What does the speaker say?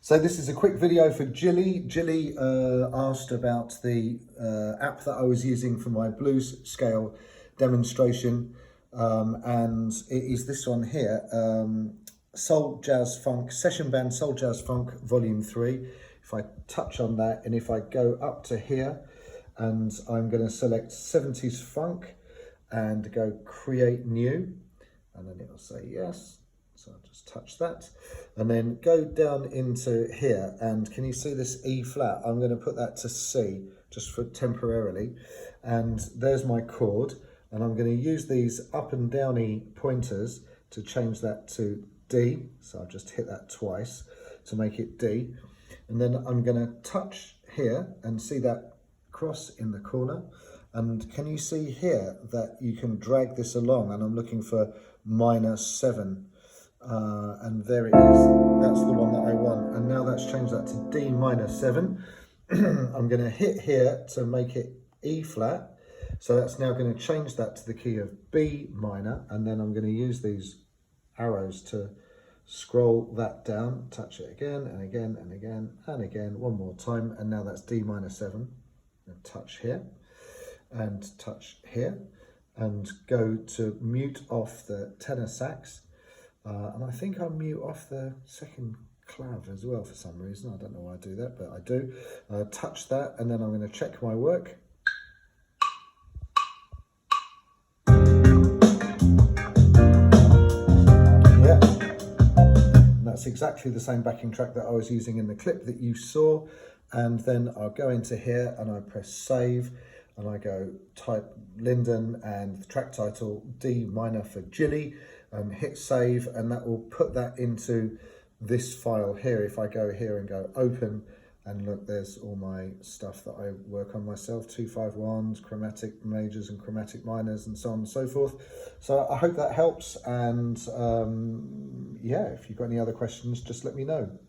So this is a quick video for Jilly. Jilly asked about the app that I was using for my blues scale demonstration, and it is this one here, Soul Jazz Funk, SessionBand Soul Jazz Funk Volume 3. If I touch on that and if I go up to here, and I'm going to select 70s Funk and go Create New, and then it'll say yes. So I'll just touch that and then go down into here, and can you see this E flat? I'm going to put that to C just for temporarily, and there's my chord, and I'm going to use these up and downy pointers to change that to D. So I'll just hit that twice to make it D, and then I'm going to touch here and see that cross in the corner. And can you see here that you can drag this along, and I'm looking for -7. And there it is. That's the one that I want, and now that's changed that to D-7. I'm going to hit here to make it E flat, so that's now going to change that to the key of B minor, and then I'm going to use these arrows to scroll that down, touch it again and again and again and again one more time, and now that's D-7. And touch here and touch here, and go to mute off the tenor sax. And I think I mute off the second clav as well for some reason. I don't know why I do that, but I do. Touch that, and then I'm going to check my work. Yeah, and that's exactly the same backing track that I was using in the clip that you saw. And then I'll go into here and I press save, and I go type Lyndon and the track title D minor for Jilly, and hit save, and that will put that into this file here. If I go here and go open, and look, there's all my stuff that I work on myself, 251s, chromatic majors and chromatic minors, and so on and so forth. So I hope that helps, and yeah, if you've got any other questions, just let me know.